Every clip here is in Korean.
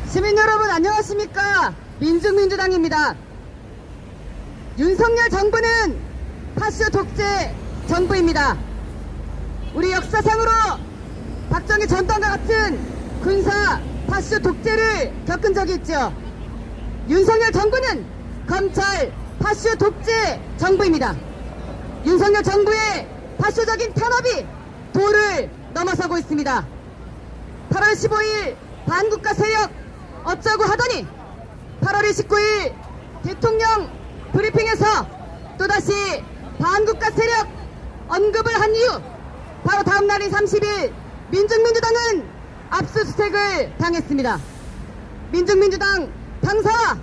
시민 여러분 안녕하십니까? 민중민주당입니다. 윤석열 정부는 파쇼 독재 정부입니다. 우리 역사상으로 박정희 전당과 같은 군사 파쇼 독재를 겪은 적이 있죠. 윤석열 정부는 검찰 파쇼 독재 정부입니다. 윤석열 정부의 파쇼적인 탄압이 도를 넘어서고 있습니다. 8월 15일 반국가 세력 어쩌고 하더니 8월 29일 대통령 브리핑에서 또다시 반국가 세력 언급을 한 이후 바로 다음 날인 30일 민중민주당은 압수수색을 당했습니다. 민중민주당 당사와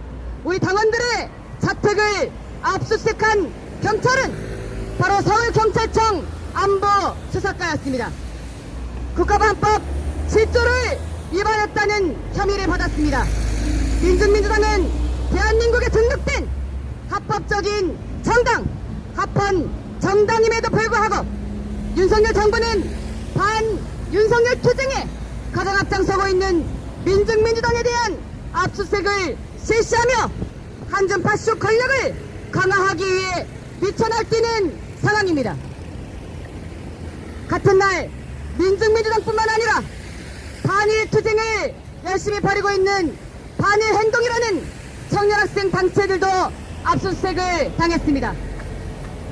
우리 당원들의 자택을 압수수색한 경찰은 바로 서울경찰청 안보수사과였습니다. 국가보안법 7조를 위반했다는 혐의를 받았습니다. 민중민주당은 대한민국에 등록된 합법적인 정당, 합헌 정당임에도 불구하고 윤석열 정부는 반윤석열 투쟁에 가장 앞장서고 있는 민중민주당에 대한 압수수색을 실시하며 한중 파쇼 권력을 강화하기 위해 뛰쳐날뛰는 상황입니다. 같은 날 민중민주당뿐만 아니라 반일 투쟁을 열심히 벌이고 있는 반일 행동이라는 청년학생 단체들도 압수수색을 당했습니다.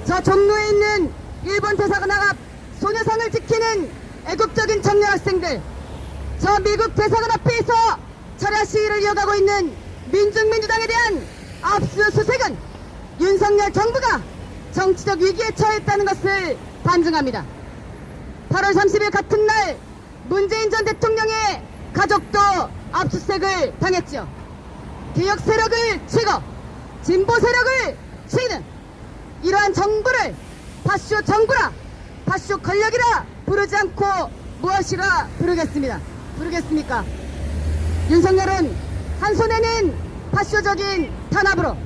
저 종로에 있는 일본 대사관 앞 소녀상을 지키는 애국적인 청년학생들, 저 미국 대사관 앞에서 철야 시위를 이어가고 있는 민중민주당에 대한 압수수색은 윤석열 정부가 정치적 위기에 처했다는 것을 반증합니다. 8월 30일 같은 날 문재인 전 대통령의 가족도 압수수색을 당했죠. 개혁 세력을 치고 진보 세력을 치는 이러한 정부를 파쇼 정부라, 파쇼 권력이라 부르지 않고 무엇이라 부르겠습니까? 윤석열은 한 손에는 파쇼적인 탄압으로,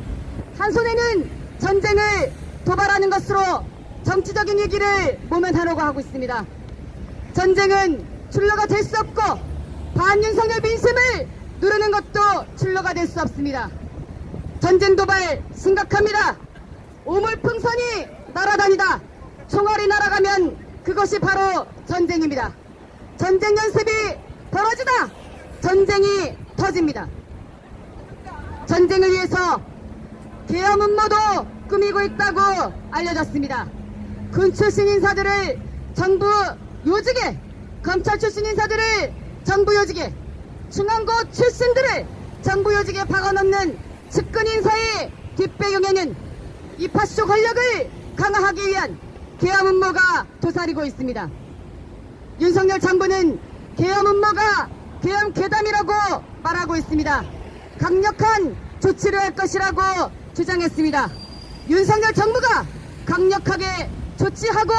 한 손에는 전쟁을 도발하는 것으로 정치적인 위기를 모면하려고 하고 있습니다. 전쟁은 출로가 될 수 없고 반윤석열 민심을 누르는 것도 출로가 될 수 없습니다. 전쟁 도발 심각합니다. 오물풍선이 날아다니다 총알이 날아가면 그것이 바로 전쟁입니다. 전쟁 연습이 벌어지다 전쟁이 터집니다. 전쟁을 위해서 계엄 음모도 꾸미고 있다고 알려졌습니다. 군 출신 인사들을 정부 요직에, 검찰 출신 인사들을 정부 요직에, 중앙고 출신들을 정부 요직에 박아넣는 측근 인사의 뒷배경에는 이 파쇼 권력을 강화하기 위한 계엄 음모가 도사리고 있습니다. 윤석열 정부는 계엄 음모가 계엄 괴담이라고 말하고 있습니다. 강력한 조치를 할 것이라고 주장했습니다. 윤석열 정부가 강력하게 조치하고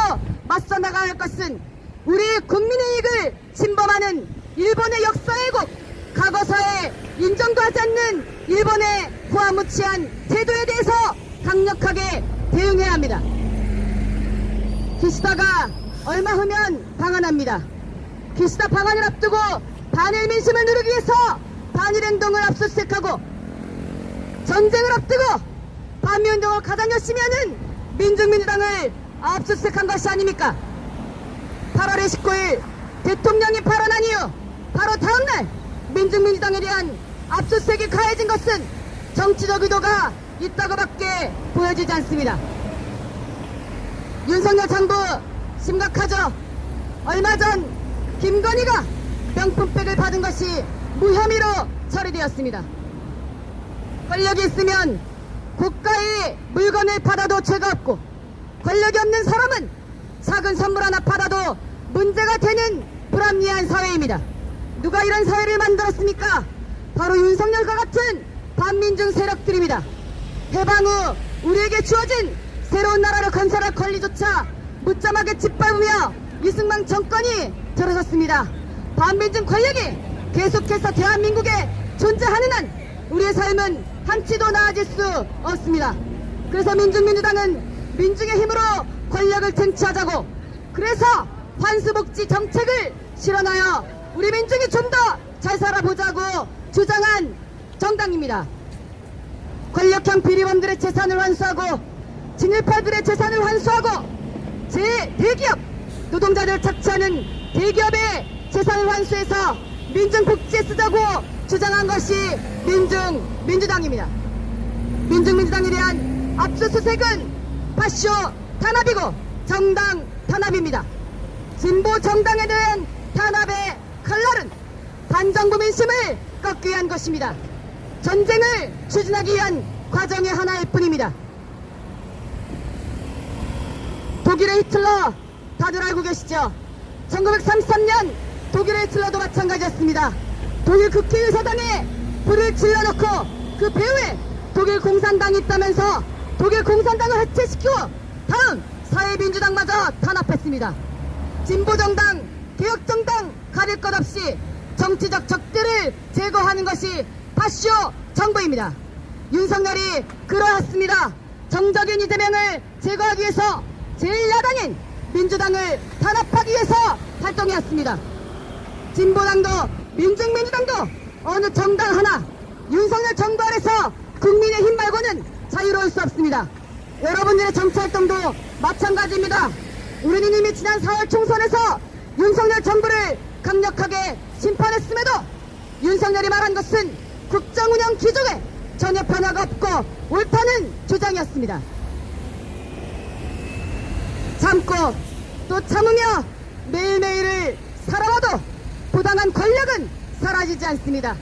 맞서 나가야 할 것은 우리 국민의 이익을 침범하는 일본의 역사 왜곡, 과거사에 인정도 하지 않는 일본의 후아무치한 태도에 대해서 강력하게 대응해야 합니다. 기시다가 얼마 후면 방한합니다. 기시다 방한을 앞두고 반일 민심을 누르기 위해서 반일 행동을 압수수색하고 전쟁을 앞두고 반미운동을 가장 열심히 하는 민중민주당을 압수수색한 것이 아닙니까? 8월 29일 대통령이 발언한 이후 바로 다음날 민중민주당에 대한 압수수색이 가해진 것은 정치적 의도가 있다고밖에 보여지지 않습니다. 윤석열 정부 심각하죠. 얼마 전 김건희가 명품백을 받은 것이 무혐의로 처리되었습니다. 권력이 있으면 고가의 물건을 받아도 죄가 없고 권력이 없는 사람은 작은 선물 하나 받아도 문제가 되는 불합리한 사회입니다. 누가 이런 사회를 만들었습니까? 바로 윤석열과 같은 반민중 세력들입니다. 해방 후 우리에게 주어진 새로운 나라를 건설할 권리조차 무참하게 짓밟으며 이승만 정권이 들어섰습니다. 반민중 권력이 계속해서 대한민국에 존재하는 한 우리의 삶은 한치도 나아질 수 없습니다. 그래서 민중민주당은 민중의 힘으로 권력을 쟁취하자고, 그래서 환수복지 정책을 실현하여 우리 민중이 좀 더 잘 살아보자고 주장한 정당입니다. 권력형 비리범들의 재산을 환수하고 진일파들의 재산을 환수하고 대기업 노동자들 착취하는 대기업의 재산을 환수해서 민중복지에 쓰자고 주장한 것이 민주당입니다. 민중민주당에 대한 압수수색은 파쇼 탄압이고 정당 탄압입니다. 진보 정당에 대한 탄압의 칼날은 반정부 민심을 꺾기 위한 것입니다. 전쟁을 추진하기 위한 과정의 하나일 뿐입니다. 독일의 히틀러 다들 알고 계시죠? 1933년 독일의 히틀러도 마찬가지였습니다. 독일 국회의사당에 불을 질러놓고 그 배후에 독일 공산당이 있다면서 독일 공산당을 해체시키고 다음 사회민주당마저 탄압했습니다. 진보정당, 개혁정당 가릴 것 없이 정치적 적들을 제거하는 것이 파쇼 정부입니다. 윤석열이 그러했습니다. 정적인 이재명을 제거하기 위해서 제1야당인 민주당을 탄압하기 위해서 활동해왔습니다. 진보당도 민중민주당도 어느 정당 하나 윤석열 정부 아래서 국민의힘 말고는 자유로울 수 없습니다. 여러분들의 정치활동도 마찬가지입니다. 우리는 이미 지난 4월 총선에서 윤석열 정부를 강력하게 심판했음에도 윤석열이 말한 것은 국정운영 기조에 전혀 변화가 없고 옳다는 주장이었습니다. 참고 또 참으며 매일매일을 살아와도 부당한 권력은 사라지지 않습니다.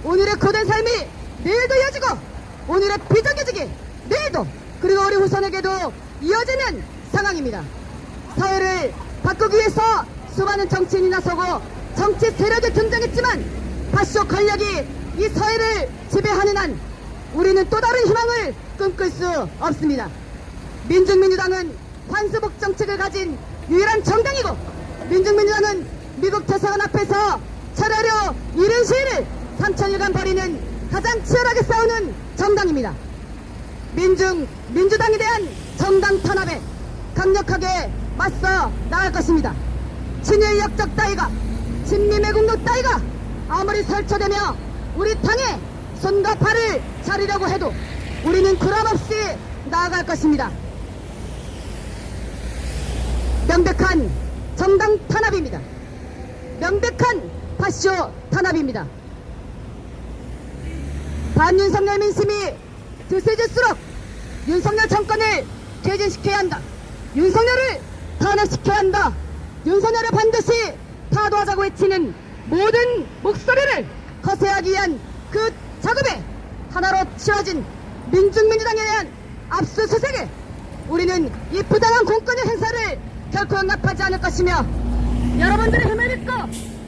오늘의 고된 삶이 내일도 이어지고 오늘의 비정규직이 내일도 그리고 우리 후손에게도 이어지는 상황입니다. 사회를 바꾸기 위해서 수많은 정치인이 나서고 정치 세력이 등장했지만 파쇼 권력이 이 사회를 지배하는 한 우리는 또 다른 희망을 꿈꿀 수 없습니다. 민중민주당은 환수복 정책을 가진 유일한 정당이고 민중민주당은 미국 대사관 앞에서 차례로 이른 시위를 3,000일간 벌이는 가장 치열하게 싸우는 정당입니다. 민주당에 대한 정당 탄압에 강력하게 맞서 나갈 것입니다. 친일 역적 따위가 친미매국노 따위가 아무리 설쳐대며 우리 당에 손과 발을 자르려고 해도 우리는 구람없이 나아갈 것입니다. 명백한 정당 탄압입니다. 명백한 파쇼 탄압입니다. 반윤석열 민심이 드세질수록 윤석열 정권을 퇴진시켜야 한다. 윤석열을 탄핵시켜야 한다. 윤석열을 반드시 타도하자고 외치는 모든 목소리를 거세하기 위한 그 작업에 하나로 치러진 민중민주당에 대한 압수수색에 우리는 이 부당한 공권의 행사를 결코 용납하지 않을 것이며 여러분들의 힘을 믿고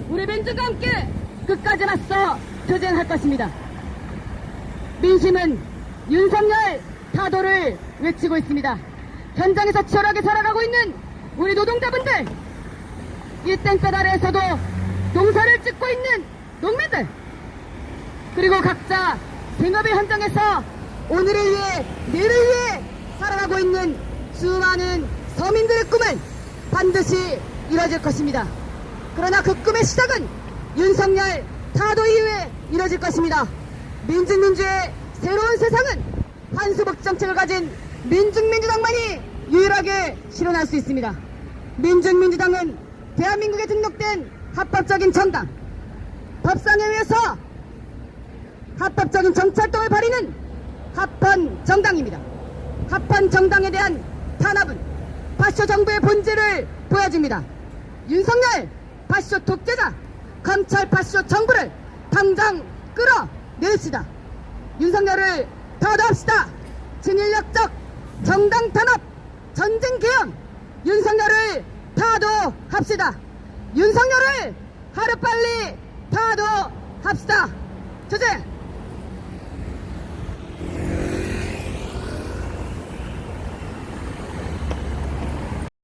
우리 민주가 함께 끝까지 맞서 투쟁할 것입니다. 민심은 윤석열 타도를 외치고 있습니다. 현장에서 치열하게 살아가고 있는 우리 노동자분들, 이 땡볕 아래에서도 농사를 짓고 있는 농민들, 그리고 각자 생업의 현장에서 오늘을 위해 내일을 위해 살아가고 있는 수많은 서민들의 꿈은 반드시 이뤄질 것입니다. 그러나 그 꿈의 시작은 윤석열 타도 이후에 이뤄질 것입니다. 민중민주의 새로운 세상은 환수복 정책을 가진 민중민주당만이 유일하게 실현할 수 있습니다. 민중민주당은 대한민국에 등록된 합법적인 정당, 법상에 의해서 합법적인 정치활동을 벌이는 합헌 정당입니다. 합헌 정당에 대한 탄압은 파쇼 정부의 본질을 보여줍니다. 윤석열 파쇼 독재자, 검찰 파쇼 정부를 당장 끌어내립시다. 윤석열을 타도합시다. 진인력적 정당 탄압, 전쟁 개헌, 윤석열을 타도합시다. 윤석열을 하루빨리 타도합시다. 주제